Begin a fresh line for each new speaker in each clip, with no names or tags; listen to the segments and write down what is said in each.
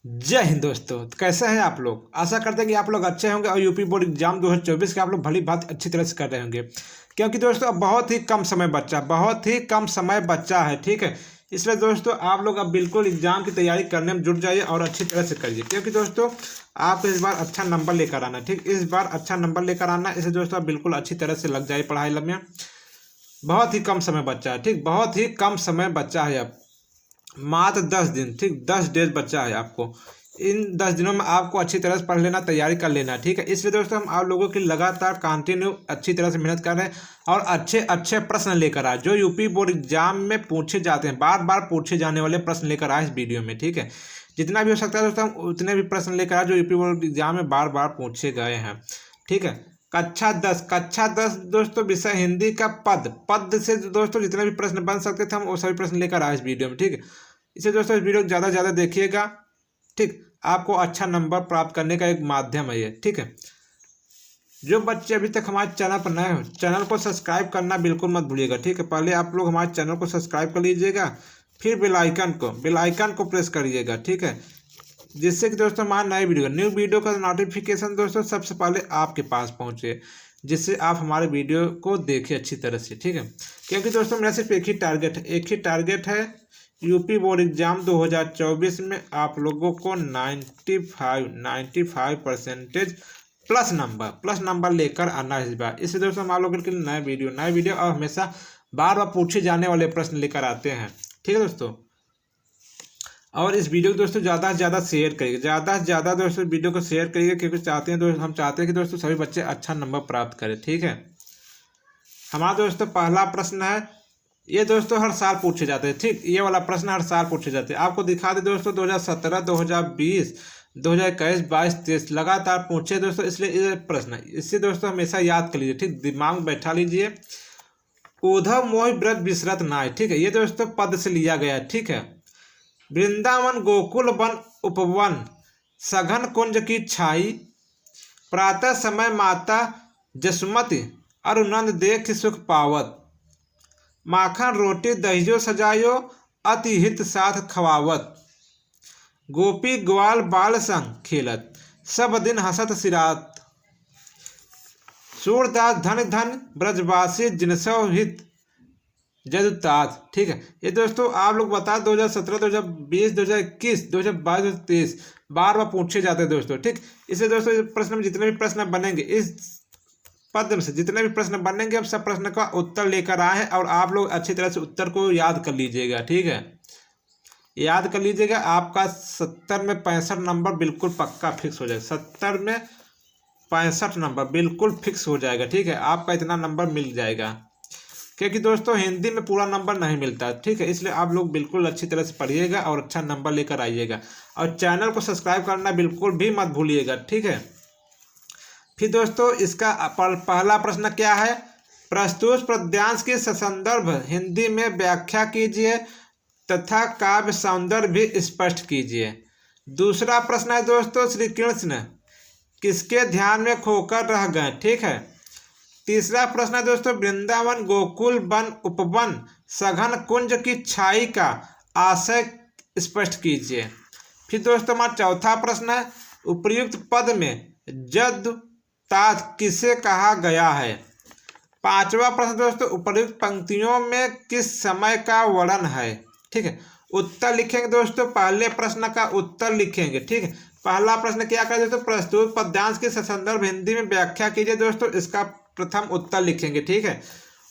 जय हिंद दोस्तों। तो कैसे हैं आप लोग? आशा करते हैं कि आप लोग अच्छे होंगे और यूपी बोर्ड एग्जाम 2024 के आप लोग भली बात अच्छी तरह से कर रहे होंगे। क्योंकि दोस्तों अब बहुत ही कम समय बचा है, ठीक है। इसलिए दोस्तों आप लोग अब बिल्कुल एग्जाम की तैयारी करने में जुट जाइए और अच्छी तरह से करिए, क्योंकि दोस्तों आप इस बार अच्छा नंबर लेकर आना, ठीक। इस बार अच्छा नंबर लेकर आना, इसे दोस्तों आप बिल्कुल अच्छी तरह से लग जाइए पढ़ाई में। बहुत ही कम समय बचा है, ठीक। बहुत ही कम समय बचा है, अब मात्र 10 दिन, ठीक। 10 डेज बचा है आपको। इन 10 दिनों में आपको अच्छी तरह से पढ़ लेना, तैयारी कर लेना, ठीक है। इसलिए दोस्तों हम आप लोगों की लगातार कंटिन्यू अच्छी तरह से मेहनत कर रहे हैं और अच्छे अच्छे प्रश्न लेकर आए जो यूपी बोर्ड एग्जाम में पूछे जाते हैं, बार बार पूछे जाने वाले प्रश्न लेकर आए इस वीडियो में, ठीक है। जितना भी हो सकता है दोस्तों हम उतने भी प्रश्न लेकर आए जो यूपी बोर्ड एग्जाम में बार बार पूछे गए हैं, ठीक है। कक्षा 10 दोस्तों विषय हिंदी का पद से दोस्तों जितने भी प्रश्न बन सकते थे हम वो सभी प्रश्न लेकर आए इस वीडियो में, ठीक है। इसे दोस्तों इस वीडियो को ज़्यादा से ज़्यादा देखिएगा, ठीक। आपको अच्छा नंबर प्राप्त करने का एक माध्यम है ये, ठीक है। जो बच्चे अभी तक हमारे चैनल पर नए हो, चैनल को सब्सक्राइब करना बिल्कुल मत भूलिएगा, ठीक है। पहले आप लोग हमारे चैनल को सब्सक्राइब कर लीजिएगा, फिर बेल आइकन को प्रेस करिएगा, ठीक है। जिससे कि दोस्तों हमारा न्यू वीडियो का नोटिफिकेशन दोस्तों सबसे पहले आपके पास पहुंचे, जिससे आप हमारे वीडियो को देखें अच्छी तरह से, ठीक है। क्योंकि दोस्तों मेरा सिर्फ एक ही टारगेट है यूपी बोर्ड एग्जाम 2024 में आप लोगों को 95% प्लस नंबर लेकर आना है इस बार। इसलिए दोस्तों हम आप लोगों के लिए नए वीडियो और हमेशा बार बार पूछे जाने वाले प्रश्न लेकर आते हैं, ठीक है दोस्तों। और इस वीडियो को दोस्तों ज़्यादा से ज़्यादा शेयर करिए, ज़्यादा से ज़्यादा दोस्तों वीडियो को शेयर करिए, क्योंकि हम चाहते हैं कि दोस्तों सभी बच्चे अच्छा नंबर प्राप्त करें, ठीक है। हमारा दोस्तों पहला प्रश्न है, ये दोस्तों हर साल पूछे जाते हैं, ठीक। ये वाला प्रश्न हर साल पूछे जाते हैं। आपको दिखा दे दोस्तों 2017, 2020, 2021, 22, 23 लगातार पूछे दोस्तों, इसलिए ये प्रश्न है, इससे दोस्तों हमेशा याद कर लीजिए, ठीक। दिमाग में बैठा लीजिए। उधव मोहि ब्रज बिसरत नाय, ठीक है। ये दोस्तों पद से लिया गया है, ठीक है। वृंदावन गोकुल वन उपवन सघन कुंज की छाई, प्रातः समय माता जसुमति अरुनंद देख सुख पावत, माखन रोटी दहियो सजायो अति हित साथ खवावत, गोपी ग्वाल बाल संग खेलत सब दिन हसत सिरात, सूरदास धन धन ब्रजवासी जिनसो हित जदुतात, ठीक है। ये दोस्तों आप लोग बता 2017, 2020, 2021, 2022, 2023 बार बार पूछे जाते हैं दोस्तों, ठीक। इसे दोस्तों इस प्रश्न में जितने भी प्रश्न बनेंगे, इस पद से जितने भी प्रश्न बनेंगे हम सब प्रश्न का उत्तर लेकर आए हैं और आप लोग अच्छी तरह से उत्तर को याद कर लीजिएगा, ठीक है। याद कर लीजिएगा, आपका 70 में 65 नंबर बिल्कुल पक्का फिक्स हो जाएगा। 70 में 65 नंबर बिल्कुल फिक्स हो जाएगा, ठीक है। आपका इतना नंबर मिल जाएगा, क्योंकि दोस्तों हिंदी में पूरा नंबर नहीं मिलता, ठीक है। इसलिए आप लोग बिल्कुल अच्छी तरह से पढ़िएगा और अच्छा नंबर लेकर आइएगा, और चैनल को सब्सक्राइब करना बिल्कुल भी मत भूलिएगा, ठीक है। फिर दोस्तों इसका पहला प्रश्न क्या है, प्रस्तुत पद्यांश की संदर्भ हिंदी में व्याख्या कीजिए तथा काव्य सौंदर्य भी स्पष्ट कीजिए। दूसरा प्रश्न है दोस्तों, श्री कृष्ण किसके ध्यान में खोकर रह गए, ठीक है। तीसरा प्रश्न है दोस्तों, वृंदावन गोकुल वन उपवन सघन कुंज की छाई का आशय स्पष्ट कीजिए। फिर दोस्तों हमारा चौथा प्रश्न है, उपर्युक्त पद में जद तात किसे कहा गया है। पांचवा प्रश्न दोस्तों, उपर्युक्त पंक्तियों में किस समय का वर्णन है, ठीक है। उत्तर लिखेंगे दोस्तों, पहले प्रश्न का उत्तर लिखेंगे, ठीक है। पहला प्रश्न क्या करें दोस्तों, प्रस्तुत पद्यांश के संदर्भ हिंदी में व्याख्या कीजिए दोस्तों, इसका प्रथम उत्तर लिखेंगे, ठीक है।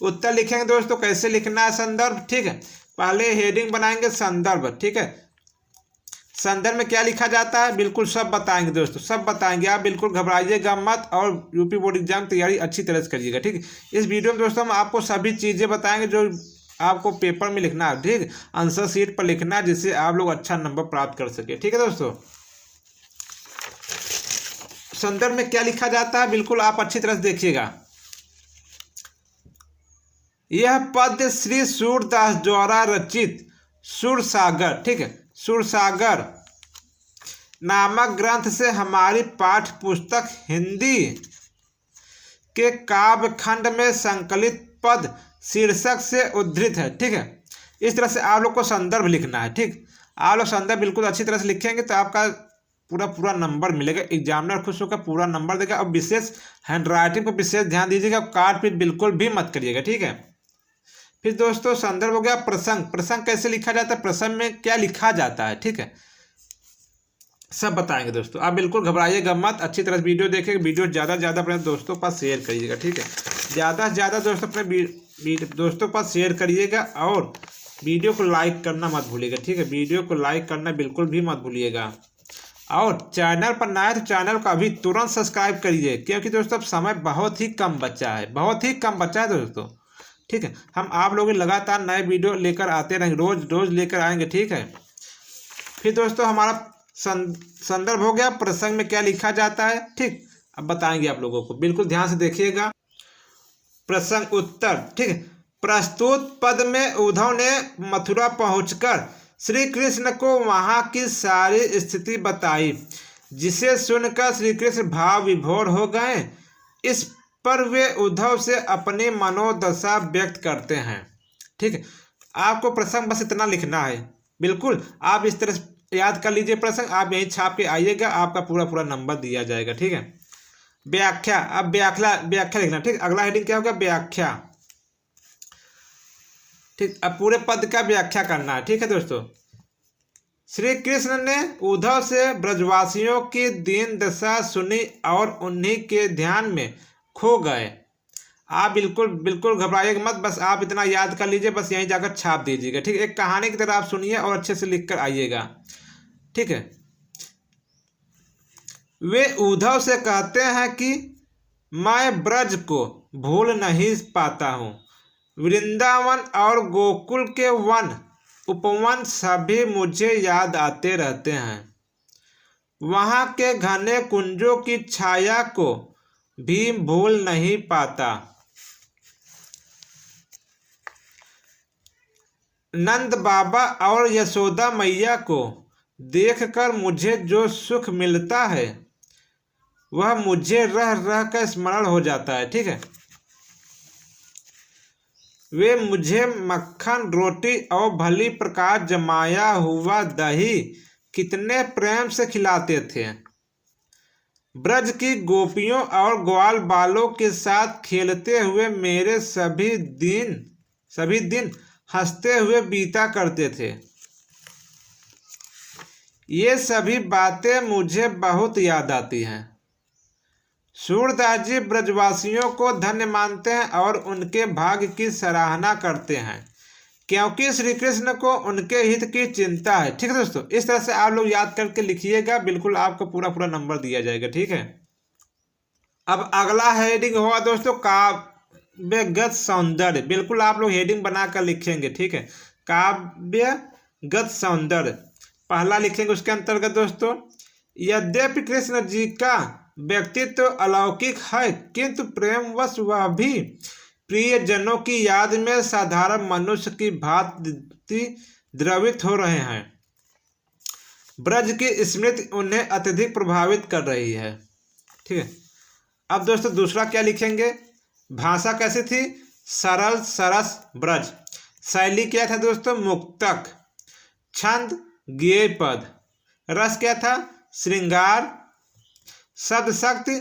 उत्तर लिखेंगे दोस्तों, कैसे लिखना है संदर्भ, ठीक है। पहले हेडिंग बनाएंगे संदर्भ, ठीक है। संदर्भ में क्या लिखा जाता है बिल्कुल सब बताएंगे दोस्तों, सब बताएंगे, आप बिल्कुल घबराइएगा मत और यूपी बोर्ड एग्जाम तैयारी अच्छी तरह से करिएगा, ठीक है। इस वीडियो में दोस्तों हम आपको सभी चीज़ें बताएंगे जो आपको पेपर में लिखना है, ठीक। आंसर शीट पर लिखना है, जिससे आप लोग अच्छा नंबर प्राप्त कर सके, ठीक है दोस्तों। संदर्भ में क्या लिखा जाता है बिल्कुल आप अच्छी तरह से देखिएगा। यह पद्य श्री सूरदास द्वारा रचित सुरसागर, ठीक है, सुरसागर नामक ग्रंथ से हमारी पाठ्य पुस्तक हिंदी के काव्य खंड में संकलित पद शीर्षक से उद्धृत है, ठीक है। इस तरह से आप लोग को संदर्भ लिखना है, ठीक। आप लोग संदर्भ बिल्कुल अच्छी तरह से लिखेंगे तो आपका पूरा नंबर मिलेगा, एग्जामिनर खुश होकर पूरा नंबर देगा। अब विशेष हैंड राइटिंग पर विशेष ध्यान दीजिएगा, काट पीट बिल्कुल भी मत करिएगा, ठीक है। फिर दोस्तों संदर्भ हो गया प्रसंग। प्रसंग कैसे लिखा जाता है, प्रसंग में क्या लिखा जाता है, ठीक है, सब बताएंगे दोस्तों। आप बिल्कुल घबराइएगा मत, अच्छी तरह से वीडियो देखेंगे। वीडियो ज़्यादा से ज़्यादा अपने दोस्तों के पास शेयर करिएगा, ठीक है, ज़्यादा से ज़्यादा दोस्तों अपने दोस्तों के पास शेयर करिएगा। और वीडियो को लाइक करना मत भूलिएगा, ठीक है, वीडियो को लाइक करना बिल्कुल भी मत भूलिएगा। और चैनल पर नया है तो चैनल को अभी तुरंत सब्सक्राइब करिए, क्योंकि दोस्तों अब समय बहुत ही कम बचा है, बहुत ही कम बचा है दोस्तों, ठीक है। हम आप लोग लगातार नए वीडियो लेकर आते रहेंगे, रोज लेकर आएंगे, ठीक है। फिर दोस्तों हमारा संदर्भ हो गया, प्रसंग में क्या लिखा जाता है, ठीक, अब बताएंगे आप लोगों को, बिल्कुल ध्यान से देखिएगा। प्रसंग उत्तर, ठीक है। प्रस्तुत पद में उद्धव ने मथुरा पहुंचकर श्री कृष्ण को वहां की सारी स्थिति बताई, जिसे सुनकर श्री कृष्ण भाव विभोर हो गए। इस पर वे उद्धव से अपनी मनोदशा व्यक्त करते हैं, ठीक है। आपको प्रसंग बस इतना लिखना है, बिल्कुल आप इस तरह से याद कर लीजिए प्रसंग, आप यहीं छाप के आइएगा, आपका पूरा नंबर दिया जाएगा, ठीक है। व्याख्या, अब व्याख्या लिखना, ठीक। अगला हेडिंग क्या होगा, व्याख्या, ठीक। अब पूरे पद का व्याख्या करना है, ठीक है दोस्तों। श्री कृष्ण ने उद्धव से ब्रजवासियों की दीन दशा सुनी और उन्हीं के ध्यान में खो गए। आप बिल्कुल घबराइएगा मत, बस आप इतना याद कर लीजिए, बस यहीं जाकर छाप दीजिएगा, ठीक है। एक कहानी की तरह आप सुनिए और अच्छे से लिख कर आइएगा, ठीक है। वे उद्धव से कहते हैं कि मैं ब्रज को भूल नहीं पाता हूँ। वृंदावन और गोकुल के वन उपवन सभी मुझे याद आते रहते हैं। वहाँ के घने कुंजों की छाया को भी भूल नहीं पाता। नंद बाबा और यशोदा मैया को देखकर मुझे जो सुख मिलता है वह मुझे रह रह कर स्मरण हो जाता है, ठीक है। वे मुझे मक्खन रोटी और भली प्रकार जमाया हुआ दही कितने प्रेम से खिलाते थे। ब्रज की गोपियों और ग्वाल बालों के साथ खेलते हुए मेरे सभी दिन हंसते हुए बीता करते थे। ये सभी बातें मुझे बहुत याद आती हैं। सूरदास जी ब्रजवासियों को धन्य मानते हैं और उनके भाग्य की सराहना करते हैं, क्योंकि श्री कृष्ण को उनके हित की चिंता है, ठीक है दोस्तों। इस तरह से आप लोग याद करके लिखिएगा, बिल्कुल आपको पूरा नंबर दिया जाएगा, ठीक है। अब अगला हेडिंग होगा दोस्तों काव्यगत सौंदर्य, बिल्कुल आप लोग हेडिंग बनाकर लिखेंगे, ठीक है। काव्यगत सौंदर्य पहला लिखेंगे, उसके अंतर्गत दोस्तों यद्यपि कृष्ण जी का व्यक्तित्व अलौकिक है, किंतु प्रेमवश वह भी प्रियजनों की याद में साधारण मनुष्य की भांति द्रवित हो रहे हैं। ब्रज की स्मृति उन्हें अत्यधिक प्रभावित कर रही है, ठीक है। अब दोस्तों दूसरा क्या लिखेंगे, भाषा कैसी थी, सरल सरस ब्रज। शैली क्या था दोस्तों, मुक्तक। छंद गेय पद। रस क्या था, श्रृंगार। शब्द शक्ति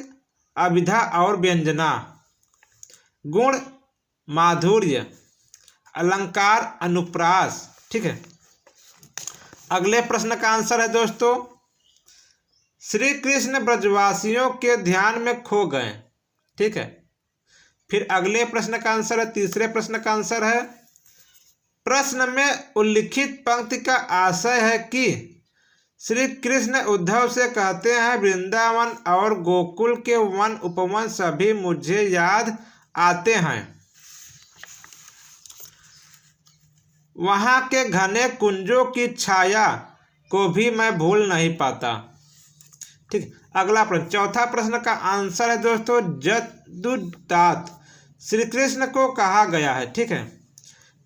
अभिधा और व्यंजना। गुण माधुर्य। अलंकार अनुप्रास, ठीक है। अगले प्रश्न का आंसर है दोस्तों श्री कृष्ण ब्रजवासियों के ध्यान में खो गए, ठीक है। फिर अगले प्रश्न का आंसर है, तीसरे प्रश्न का आंसर है प्रश्न में उल्लिखित पंक्ति का आशय है कि श्री कृष्ण उद्धव से कहते हैं वृंदावन और गोकुल के वन उपवन सभी मुझे याद आते हैं। वहाँ के घने कुंजों की छाया को भी मैं भूल नहीं पाता, ठीक। अगला प्रश्न, चौथा प्रश्न का आंसर है दोस्तों जदुदात श्री कृष्ण को कहा गया है, ठीक है।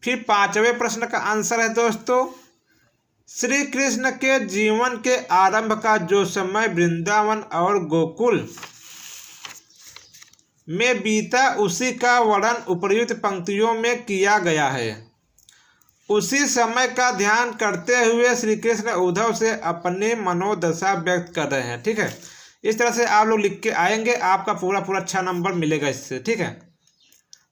फिर पांचवें प्रश्न का आंसर है दोस्तों श्री कृष्ण के जीवन के आरंभ का जो समय वृंदावन और गोकुल में बीता उसी का वर्णन उपर्युक्त पंक्तियों में किया गया है। उसी समय का ध्यान करते हुए श्री कृष्ण उद्धव से अपनी मनोदशा व्यक्त कर रहे हैं। ठीक है, इस तरह से आप लोग लिख के आएंगे, आपका पूरा पूरा अच्छा नंबर मिलेगा इससे। ठीक है,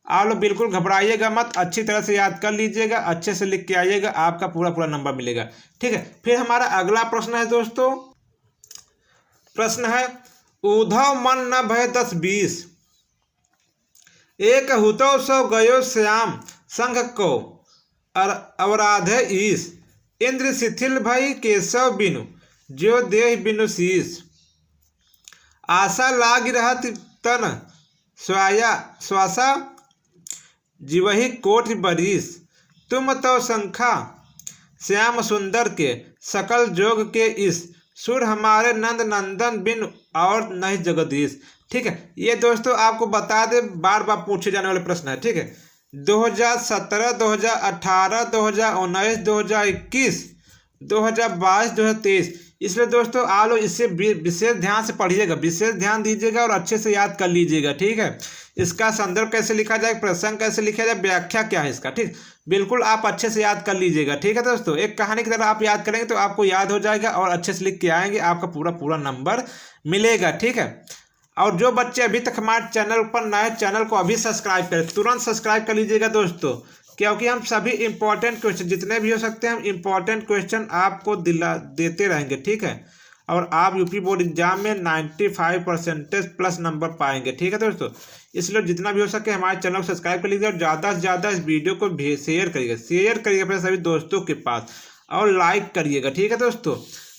आप लोग बिल्कुल घबराइएगा मत, अच्छी तरह से याद कर लीजिएगा, अच्छे से लिख के आइएगा, आपका पूरा पूरा नंबर मिलेगा। ठीक है, फिर हमारा अगला प्रश्न है दोस्तों, प्रश्न है उद्धव मन न भय 10-20, एक हुतो सो गयो श्याम संघ को अवराधे ईश, इंद्र शिथिल भई केशव बिनु जो देह बिनु शीश, आशा लाग रहत तन श्वासा जीवही कोटि बरीस, तुम तो शंखा श्याम सुंदर के सकल जोग के इस, सुर हमारे नंद नंदन बिन और नहीं जगदीश। ठीक है, ये दोस्तों आपको बता दे बार बार पूछे जाने वाले प्रश्न है। ठीक है, 2017, 2018, 2019, 2021, 2022, 2023, इसलिए दोस्तों आप लोग इससे विशेष ध्यान से पढ़िएगा, विशेष ध्यान दीजिएगा और अच्छे से याद कर लीजिएगा। ठीक है, इसका संदर्भ कैसे लिखा जाए, प्रसंग कैसे लिखा जाए, व्याख्या क्या है इसका, ठीक, बिल्कुल आप अच्छे से याद कर लीजिएगा। ठीक है दोस्तों, एक कहानी की तरह आप याद करेंगे तो आपको याद हो जाएगा और अच्छे से लिख के आएंगे, आपका पूरा पूरा नंबर मिलेगा। ठीक है, और जो बच्चे अभी तक हमारे चैनल पर नए, चैनल को अभी सब्सक्राइब करें, तुरंत सब्सक्राइब कर लीजिएगा दोस्तों, क्योंकि हम सभी इंपॉर्टेंट क्वेश्चन जितने भी हो सकते हैं हम इंपॉर्टेंट क्वेश्चन आपको देते रहेंगे। ठीक है, और आप यूपी बोर्ड एग्जाम में 95% प्लस नंबर पाएंगे। ठीक है दोस्तों, इसलिए जितना भी हो सके हमारे चैनल को सब्सक्राइब कर लीजिए और ज़्यादा से ज़्यादा इस वीडियो को शेयर करिएगा अपने सभी दोस्तों के पास और लाइक करिएगा। ठीक है दोस्तों,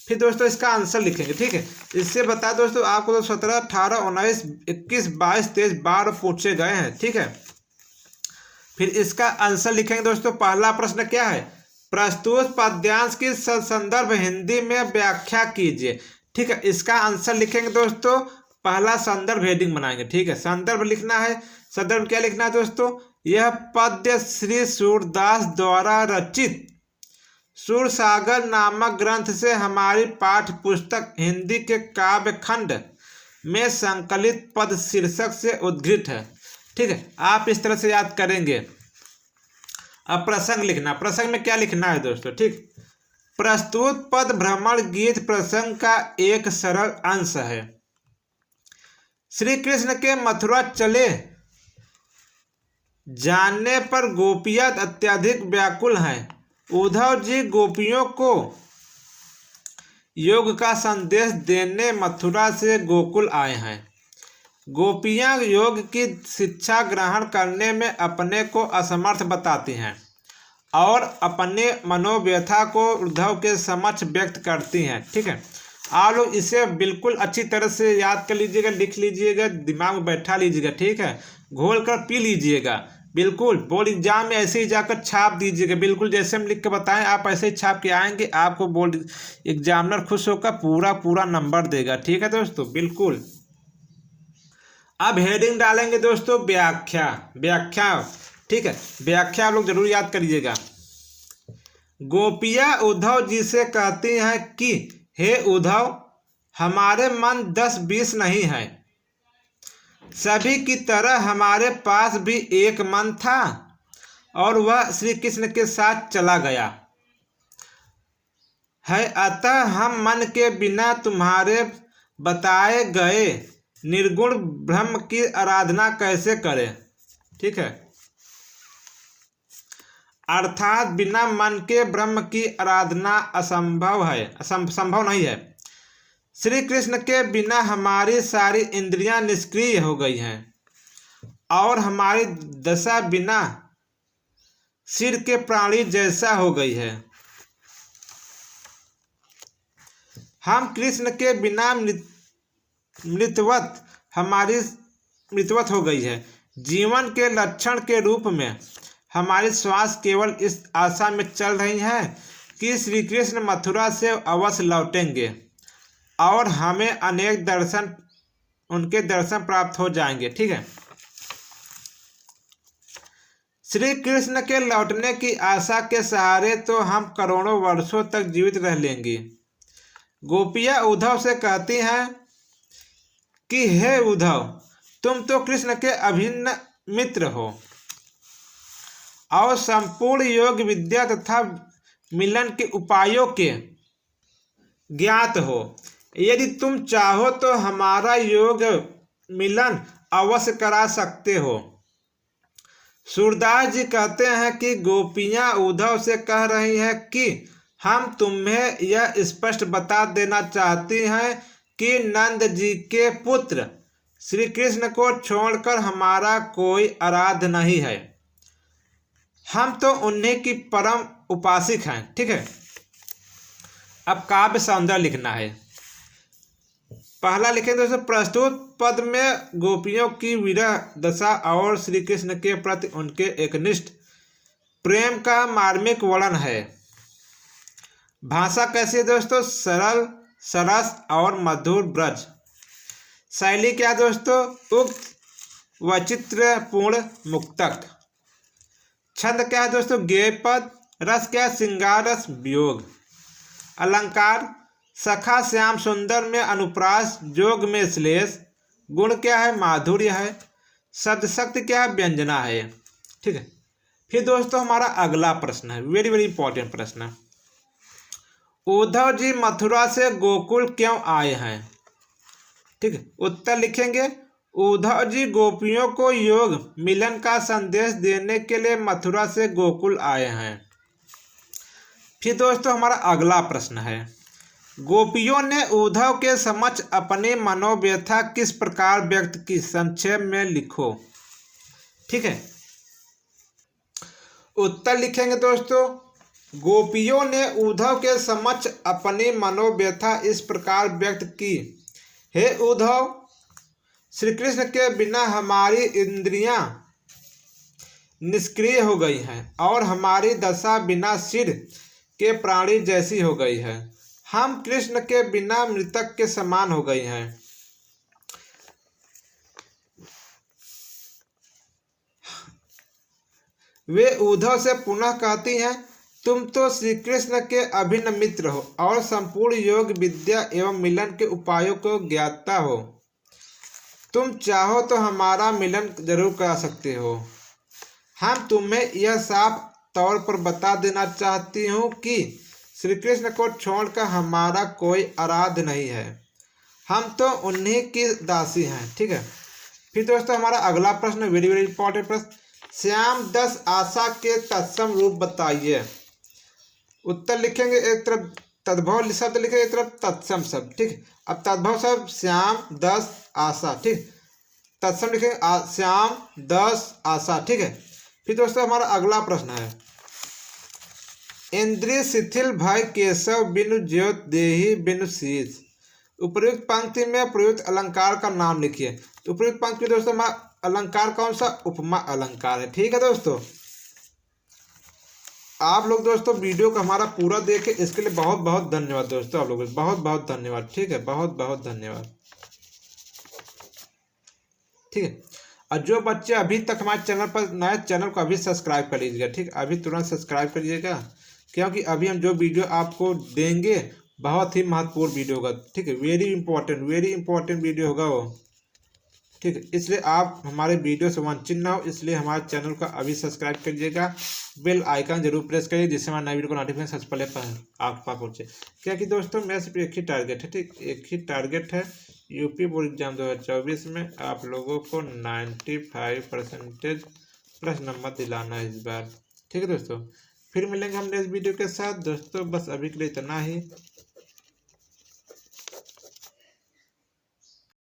फिर दोस्तों इसका आंसर लिखेंगे। ठीक है, इससे बता दोस्तों आपको तो 17, 18, 19, 21, 22, 23 बार पूछे गए हैं। ठीक है, फिर इसका आंसर लिखेंगे दोस्तों। पहला प्रश्न क्या है, प्रस्तुत पद्यांश की संदर्भ हिंदी में व्याख्या कीजिए। ठीक है, इसका आंसर लिखेंगे दोस्तों, पहला संदर्भ हेडिंग बनाएंगे। ठीक है, संदर्भ लिखना है, संदर्भ क्या लिखना है दोस्तों, यह पद्य श्री सूरदास द्वारा रचित सूरसागर नामक ग्रंथ से हमारी पाठ्य पुस्तक हिंदी के काव्य खंड में संकलित पद शीर्षक से उद्धृत है। ठीक है, आप इस तरह से याद करेंगे। अब प्रसंग लिखना, प्रसंग में क्या लिखना है दोस्तों, ठीक, प्रस्तुत पद भ्रमण गीत प्रसंग का एक सरल अंश है। श्री कृष्ण के मथुरा चले जाने पर गोपियां अत्यधिक व्याकुल हैं। उद्धव जी गोपियों को योग का संदेश देने मथुरा से गोकुल आए हैं। गोपियां योग की शिक्षा ग्रहण करने में अपने को असमर्थ बताती हैं और अपने मनोव्यथा को उद्धव के समक्ष व्यक्त करती हैं। ठीक है, आप लोग इसे बिल्कुल अच्छी तरह से याद कर लीजिएगा, लिख लीजिएगा, दिमाग में बैठा लीजिएगा। ठीक है, घोल कर पी लीजिएगा, बिल्कुल बोर्ड एग्जाम में ऐसे ही जाकर छाप दीजिएगा, बिल्कुल जैसे हम लिख के बताएं आप ऐसे ही छाप के आएंगे, आपको बोर्ड एग्जामिनर खुश होकर पूरा पूरा नंबर देगा। ठीक है दोस्तों, बिल्कुल। अब हेडिंग डालेंगे दोस्तों व्याख्या, व्याख्या। ठीक है, व्याख्या आप लोग जरूर याद करिएगा। गोपियां उद्धव जी से कहती हैं कि हे उद्धव, हमारे मन 10-20 नहीं है, सभी की तरह हमारे पास भी एक मन था और वह श्री कृष्ण के साथ चला गया है, अतः हम मन के बिना तुम्हारे बताए गए निर्गुण ब्रह्म की आराधना कैसे करें। ठीक है, अर्थात बिना मन के ब्रह्म की आराधना असंभव है, संभव नहीं है। श्री कृष्ण के बिना हमारी सारी इंद्रियां निष्क्रिय हो गई हैं और हमारी दशा बिना सिर के प्राणी जैसा हो गई है। हम कृष्ण के बिना मृतवत, हमारी मृतवत हो गई है। जीवन के लक्षण के रूप में हमारी श्वास केवल इस आशा में चल रही है कि श्री कृष्ण मथुरा से अवश्य लौटेंगे और हमें अनेक दर्शन, उनके दर्शन प्राप्त हो जाएंगे। ठीक है, श्री कृष्ण के लौटने की आशा के सहारे तो हम करोड़ों वर्षों तक जीवित रह लेंगे। गोपियां उद्धव से कहती हैं कि हे उद्धव, तुम तो कृष्ण के अभिन्न मित्र हो और संपूर्ण योग विद्या तथा मिलन के उपायों के ज्ञात हो। यदि तुम चाहो तो हमारा योग मिलन अवश्य करा सकते हो। सूरदास जी कहते हैं कि गोपियां उद्धव से कह रही हैं कि हम तुम्हें यह स्पष्ट बता देना चाहती हैं कि नंद जी के पुत्र श्री कृष्ण को छोड़कर हमारा कोई आराध्य नहीं है। हम तो उन्हीं की परम उपासक हैं। ठीक है, अब काव्य सौंदर्य लिखना है। पहला लिखेंगे दोस्तों, प्रस्तुत पद में गोपियों की विरह दशा और श्री कृष्ण के प्रति उनके एकनिष्ठ प्रेम का मार्मिक वर्णन है। भाषा कैसी है दोस्तों? सरल, सरस और मधुर ब्रज। शैली क्या दोस्तों? उक्त वैचित्र्यपूर्ण मुक्तक। छंद क्या है दोस्तों? गेय पद। रस क्या? श्रृंगार रस वियोग। अलंकार सखा श्याम सुंदर में अनुप्रास, जोग में श्लेष। गुण क्या है? माधुर्य है। शब्द शक्ति क्या है? व्यंजना है। ठीक है, फिर दोस्तों हमारा अगला प्रश्न है, वेरी वेरी इंपॉर्टेंट प्रश्न है। उद्धव जी मथुरा से गोकुल क्यों आए हैं? ठीक है, उत्तर लिखेंगे, उद्धव जी गोपियों को योग मिलन का संदेश देने के लिए मथुरा से गोकुल आए हैं। फिर दोस्तों हमारा अगला प्रश्न है, गोपियों ने उद्धव के समक्ष अपनी मनोव्यथा किस प्रकार व्यक्त की? संक्षेप में लिखो। ठीक है, उत्तर लिखेंगे दोस्तों, गोपियों ने उद्धव के समक्ष अपनी मनोव्यथा इस प्रकार व्यक्त की। हे उद्धव, श्री कृष्ण के बिना हमारी इंद्रियां निष्क्रिय हो गई हैं और हमारी दशा बिना सिर के प्राणी जैसी हो गई है। हम कृष्ण के बिना मृतक के समान हो गई हैं। वे उद्धव से पुनः कहती हैं, तुम तो श्री कृष्ण के अभिन्न मित्र हो और संपूर्ण योग विद्या एवं मिलन के उपायों को ज्ञाता हो। तुम चाहो तो हमारा मिलन जरूर करा सकते हो। हम तुम्हें यह साफ तौर पर बता देना चाहती हूँ कि श्री कृष्ण को छोड़कर हमारा कोई आराध्य नहीं है। हम तो उन्हीं की दासी हैं। ठीक है, फिर दोस्तों हमारा अगला प्रश्न, वेरी वेरी इंपॉर्टेंट प्रश्न, श्याम 10 आशा के तत्सम रूप बताइए। उत्तर लिखेंगे, एक तरफ तद्भव शब्द लिखेंगे, एक तरफ तत्सम शब्द। ठीक, अब तद्भव शब्द श्याम 10 आशा। ठीक, तत्सम लिखेंगे श्याम 10 आशा। ठीक है, फिर दोस्तों हमारा अगला प्रश्न है, इंद्रिय शिथिल भय केशव बिनु ज्योत देहि बिनु शीश। उपयुक्त पंक्ति में प्रयुक्त अलंकार का नाम लिखिए। उपयुक्त पंक्ति में दोस्तों अलंकार कौन सा? उपमा अलंकार है। ठीक है दोस्तों, आप लोग दोस्तों वीडियो को हमारा पूरा देखें, इसके लिए बहुत बहुत धन्यवाद दोस्तों। आप लोगों को बहुत बहुत धन्यवाद। ठीक है, बहुत बहुत धन्यवाद। ठीक है, और जो बच्चे अभी तक हमारे चैनल पर नए, चैनल को अभी सब्सक्राइब कर लीजिएगा। ठीक, अभी तुरंत सब्सक्राइब करिएगा, क्योंकि अभी हम जो वीडियो आपको देंगे बहुत ही महत्वपूर्ण वीडियो होगा। ठीक है, वेरी इंपॉर्टेंट वीडियो होगा वो। ठीक है, इसलिए आप हमारे वीडियो से वंचित ना हो, इसलिए हमारे चैनल को अभी सब्सक्राइब करिएगा, बेल आइकन जरूर प्रेस करिए, जिससे हमारे नए वीडियो को नोटिफिकेशन सबसे पहले आप पास पहुँचे। क्योंकि दोस्तों मेरा सिर्फ एक ही टारगेट है। ठीक, एक ही टारगेट है, यूपी बोर्ड एग्जाम 2024 में आप लोगों को 95% प्लस नंबर दिलाना है इस बार। ठीक है दोस्तों, फिर मिलेंगे हम नेक्स्ट वीडियो के साथ दोस्तों। बस अभी के लिए इतना ही।